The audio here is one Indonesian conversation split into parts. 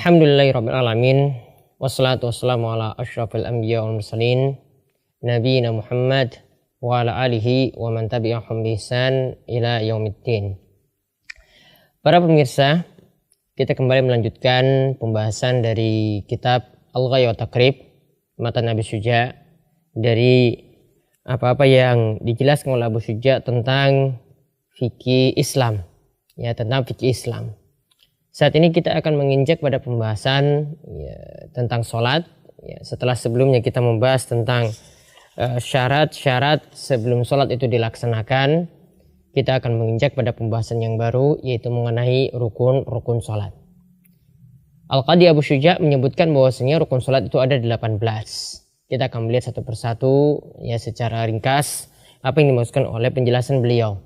Alhamdulillahirrabbilalamin. Wassalatu wassalamu ala asyrafil anbiya wal mursalin Nabiyina Muhammad wa ala alihi wa man tabi'ahum bi ihsan ila yaumiddin. Para pemirsa, kita kembali melanjutkan pembahasan dari kitab Al-Ghaya wa Taqrib matan Abi Syuja, dari apa-apa yang dijelaskan oleh Abu Syuja tentang fikih Islam, ya, tentang fikih Islam. Saat ini kita akan menginjak pada pembahasan tentang sholat. Setelah sebelumnya kita membahas tentang syarat-syarat sebelum sholat itu dilaksanakan, kita akan menginjak pada pembahasan yang baru, yaitu mengenai rukun-rukun sholat. Al-Qadi Abu Syuja menyebutkan bahwasanya rukun sholat itu ada 18. Kita akan melihat satu persatu ya secara ringkas apa yang dimaksudkan oleh penjelasan beliau.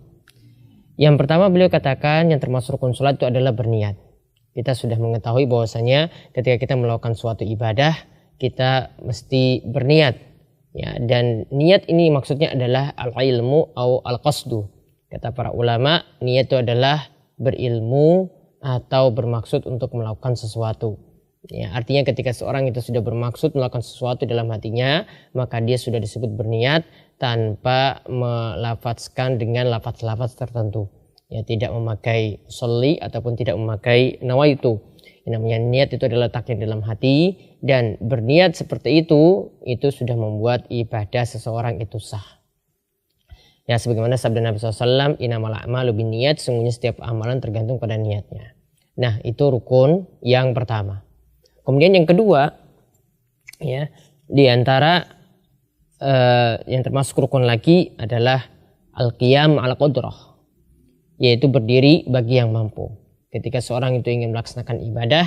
Yang pertama, beliau katakan yang termasuk rukun sholat itu adalah berniat. Kita sudah mengetahui bahwasanya ketika kita melakukan suatu ibadah, kita mesti berniat. Ya, dan niat ini maksudnya adalah al-ilmu atau al-qasdu. Kata para ulama, niat itu adalah berilmu atau bermaksud untuk melakukan sesuatu. Ya, artinya ketika seorang itu sudah bermaksud melakukan sesuatu dalam hatinya, maka dia sudah disebut berniat tanpa melafazkan dengan lafaz-lafaz tertentu. Ya, tidak memakai sholli ataupun tidak memakai nawaitu. Yang namanya niat itu adalah letaknya dalam hati, dan berniat seperti itu sudah membuat ibadah seseorang itu sah. Ya, sebagaimana sabda Nabi SAW, innamal a'malu binniyat, sungguhnya setiap amalan tergantung pada niatnya. Nah, itu rukun yang pertama. Kemudian yang kedua, ya, di antara yang termasuk rukun lagi adalah al-qiyam ala qadrah, yaitu berdiri bagi yang mampu. Ketika seorang itu ingin melaksanakan ibadah,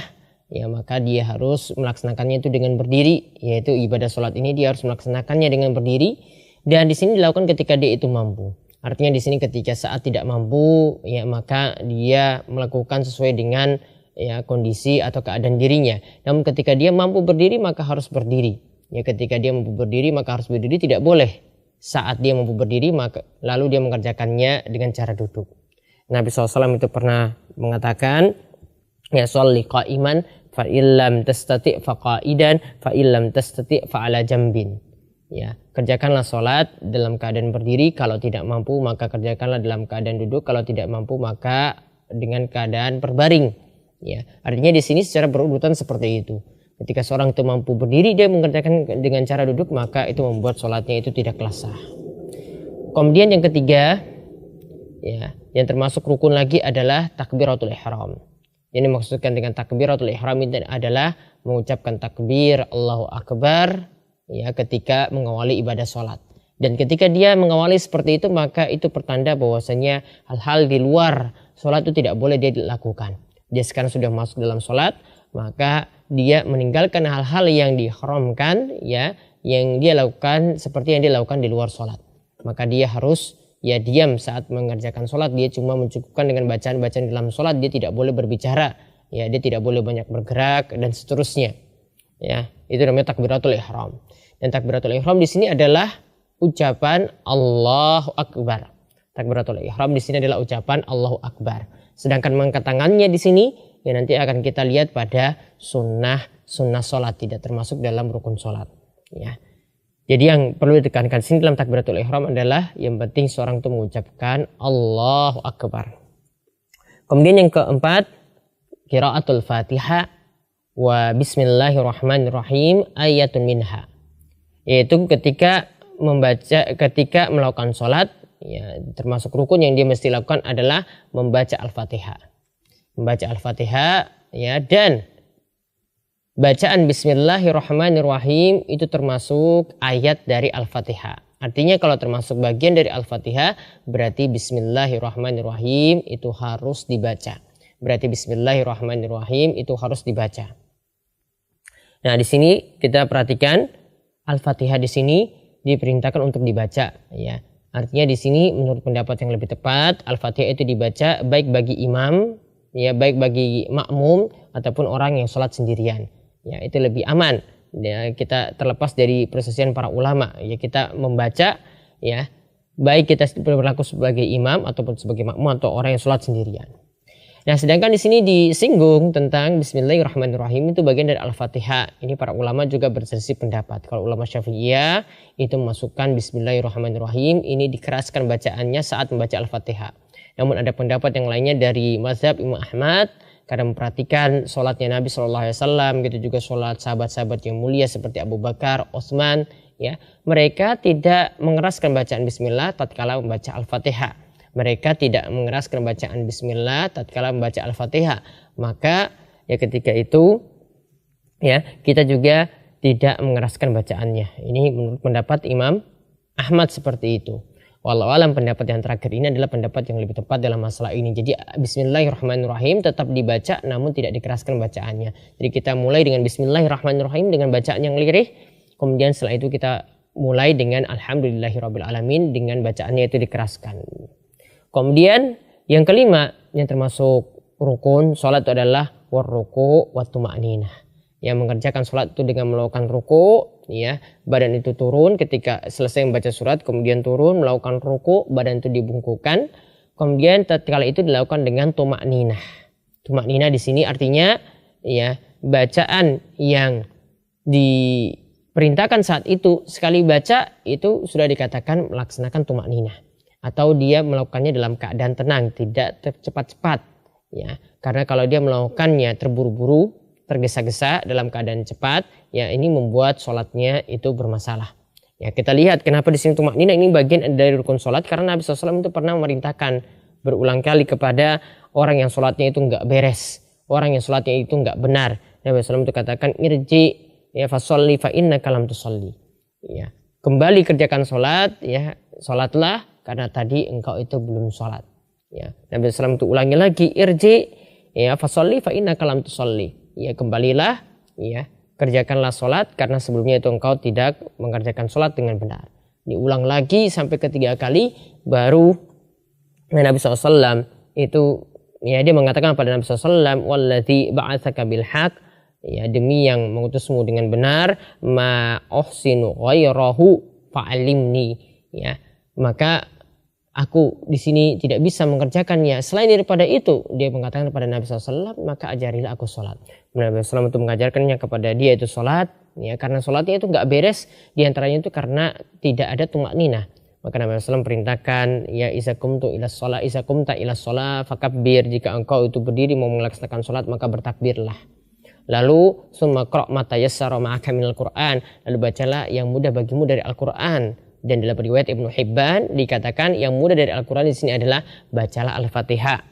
ya, maka dia harus melaksanakannya itu dengan berdiri, yaitu ibadah sholat ini dia harus melaksanakannya dengan berdiri, dan di sini dilakukan ketika dia itu mampu. Artinya di sini ketika saat tidak mampu, ya, maka dia melakukan sesuai dengan ya kondisi atau keadaan dirinya. Namun ketika dia mampu berdiri, maka harus berdiri. Ya, ketika dia mampu berdiri, maka harus berdiri, tidak boleh saat dia mampu berdiri maka lalu dia mengerjakannya dengan cara duduk. Nabi SAW itu pernah mengatakan, ya, sholli qa'iman fa illam tastati' fa qa'idan fa illam tastati' fa ala jambin. Ya, kerjakanlah sholat dalam keadaan berdiri, kalau tidak mampu maka kerjakanlah dalam keadaan duduk, kalau tidak mampu maka dengan keadaan berbaring. Ya, artinya di sini secara berurutan seperti itu. Ketika seorang itu mampu berdiri, dia mengerjakan dengan cara duduk, maka itu membuat sholatnya itu tidak sah. Kemudian yang ketiga, ya, yang termasuk rukun lagi adalah takbiratul ihram. Yang dimaksudkan dengan takbiratul ihram itu adalah mengucapkan takbir Allahu Akbar, ya, ketika mengawali ibadah sholat. Dan ketika dia mengawali seperti itu, maka itu pertanda bahwasanya hal-hal di luar sholat itu tidak boleh dia dilakukan. Dia sekarang sudah masuk dalam sholat, maka dia meninggalkan hal-hal yang diharamkan, ya, yang dia lakukan seperti yang dia lakukan di luar sholat. Maka dia harus ya diam saat mengerjakan sholat. Dia cuma mencukupkan dengan bacaan-bacaan dalam sholat. Dia tidak boleh berbicara, ya, dia tidak boleh banyak bergerak dan seterusnya. Ya, itu namanya takbiratul ihram. Dan takbiratul ihram di sini adalah ucapan Allahu Akbar. Takbiratul ihram di sini adalah ucapan Allahu Akbar. Sedangkan mengangkat tangannya di sini ya nanti akan kita lihat pada sunnah sholat, tidak termasuk dalam rukun sholat. Ya. Jadi yang perlu ditekankan sini dalam takbiratul ihram adalah yang penting seorang itu mengucapkan Allahu Akbar. Kemudian yang keempat, qiraatul Fatihah wa bismillahirrahmanirrahim ayatun minha. Yaitu ketika melakukan sholat, ya, termasuk rukun yang dia mesti lakukan adalah membaca Al-Fatihah. Membaca Al-Fatihah, ya, dan bacaan bismillahirrahmanirrahim itu termasuk ayat dari Al-Fatihah. Artinya kalau termasuk bagian dari Al-Fatihah, berarti bismillahirrahmanirrahim itu harus dibaca. Berarti bismillahirrahmanirrahim itu harus dibaca. Nah, di sini kita perhatikan Al-Fatihah di sini diperintahkan untuk dibaca, ya. Artinya di sini menurut pendapat yang lebih tepat, Al-Fatihah itu dibaca baik bagi imam, ya, baik bagi makmum ataupun orang yang sholat sendirian. Ya, itu lebih aman. Ya, kita terlepas dari persesian para ulama, ya, kita membaca, ya, baik kita berlaku sebagai imam ataupun sebagai makmum atau orang yang sholat sendirian. Nah, sedangkan di sini disinggung tentang Bismillahirrahmanirrahim itu bagian dari Al-Fatihah. Ini para ulama juga berselisih pendapat. Kalau ulama Syafi'iyah itu memasukkan Bismillahirrahmanirrahim, ini dikeraskan bacaannya saat membaca Al-Fatihah. Namun ada pendapat yang lainnya dari mazhab Imam Ahmad karena memperhatikan sholatnya Nabi SAW, gitu juga sholat sahabat-sahabat yang mulia seperti Abu Bakar, Utsman, ya, mereka tidak mengeraskan bacaan Bismillah tatkala membaca Al-Fatihah. Mereka tidak mengeraskan bacaan Bismillah tatkala membaca Al-Fatihah. Maka ya ketika itu ya kita juga tidak mengeraskan bacaannya. Ini menurut pendapat Imam Ahmad seperti itu. Wallahu alam, pendapat yang terakhir ini adalah pendapat yang lebih tepat dalam masalah ini. Jadi Bismillahirrahmanirrahim tetap dibaca namun tidak dikeraskan bacaannya. Jadi kita mulai dengan Bismillahirrahmanirrahim dengan bacaan yang lirih. Kemudian setelah itu kita mulai dengan Alhamdulillahirabbil alamin dengan bacaannya itu dikeraskan. Kemudian yang kelima yang termasuk rukun sholat itu adalah warruku wattuma'ninah. Yang mengerjakan sholat itu dengan melakukan ruku, ya, badan itu turun ketika selesai membaca surat, kemudian turun melakukan ruku, badan itu dibungkukkan. Kemudian tatkala itu dilakukan dengan tuma'ninah. Tuma'ninah di sini artinya ya bacaan yang diperintahkan saat itu sekali baca itu sudah dikatakan melaksanakan tuma'ninah. Atau dia melakukannya dalam keadaan tenang, tidak cepat-cepat, ya. Karena kalau dia melakukannya terburu-buru, tergesa-gesa dalam keadaan cepat, ya ini membuat sholatnya itu bermasalah. Ya, kita lihat kenapa di sini tumakninah ini bagian dari rukun sholat, karena Nabi SAW itu pernah memerintahkan berulang kali kepada orang yang sholatnya itu enggak beres, orang yang sholatnya itu enggak benar. Nabi SAW itu katakan irji ya fasolli fa innaka lam tusolli. Ya, kembali kerjakan sholat, ya sholatlah karena tadi engkau itu belum sholat. Ya, Nabi SAW itu ulangi lagi irji ya fasolli fa innaka lam tusolli. Ya, kembalilah, ya kerjakanlah sholat karena sebelumnya itu engkau tidak mengerjakan sholat dengan benar. Diulang lagi sampai ketiga kali baru Nabi SAW itu ya dia mengatakan pada Nabi SAW walladzi ba'atsaka bil haq, ya demi yang mengutusmu dengan benar, ma uhsinu ghairahu fa'alimni, ya maka aku di sini tidak bisa mengerjakannya selain daripada itu. Dia mengatakan kepada Nabi SAW, maka ajarilah aku sholat. Nabi SAW itu mengajarkannya kepada dia itu sholat, ya karena sholatnya itu nggak beres, diantaranya itu karena tidak ada tumakninah. Maka Nabi SAW perintahkan, ya isakumta ila sholat fakabbir, jika engkau itu berdiri mau melaksanakan sholat maka bertakbirlah. Lalu summa qra' ma tayassara ma'aka minal Qur'an, lalu bacalah yang mudah bagimu dari Al-Qur'an. Dan dalam riwayat Ibnu Hibban dikatakan yang mudah dari Al-Quran di sini adalah bacalah Al-Fatihah.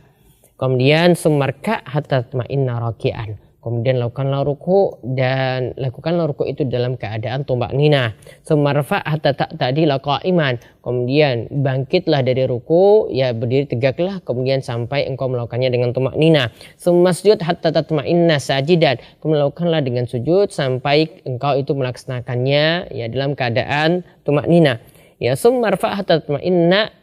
Kemudian sumarka hatta tatma'inna raki'an. Kemudian lakukanlah ruku dan lakukanlah ruku itu dalam keadaan tumakninah. Sumarfa hatta ta'tadila qa'iman. Kemudian bangkitlah dari ruku, ya berdiri tegaklah, kemudian sampai engkau melakukannya dengan tumakninah. Sumasjud hatta tatma'inna sajidan. Kemudian lakukanlah dengan sujud sampai engkau itu melaksanakannya ya dalam keadaan tumakninah. Ya sumarfa hatta tatma'inna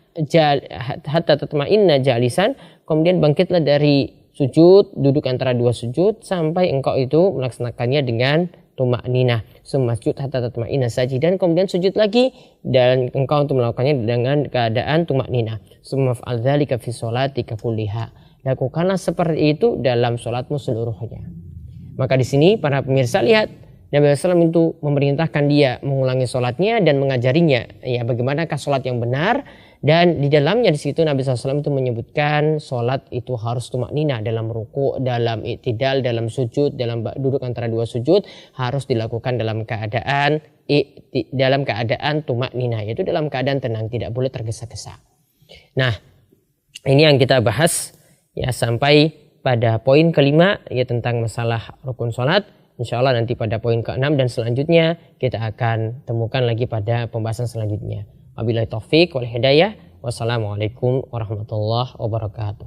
jalisan. Kemudian bangkitlah dari sujud, duduk antara dua sujud sampai engkau itu melaksanakannya dengan tumakninah. Sumasjud hatta tatma'inna sajidan, kemudian sujud lagi dan engkau untuk melakukannya dengan keadaan tumakninah. Sumaf'al dzalika fi sholatika kulliha. Lakukanlah seperti itu dalam sholatmu seluruhnya. Maka di sini para pemirsa lihat Nabi SAW itu memerintahkan dia mengulangi sholatnya dan mengajarinya ya bagaimanakah sholat yang benar. Dan di dalamnya di situ Nabi SAW itu menyebutkan sholat itu harus tumakninah dalam ruku, dalam i'tidal, dalam sujud, dalam duduk antara dua sujud harus dilakukan dalam keadaan tumakninah, yaitu dalam keadaan tenang, tidak boleh tergesa-gesa. Nah, ini yang kita bahas ya sampai pada poin kelima ya tentang masalah rukun sholat. Insya Allah nanti pada poin ke-6 dan selanjutnya kita akan temukan lagi pada pembahasan selanjutnya. Wabillahi taufik wal hidayah. Wassalamualaikum warahmatullahi wabarakatuh.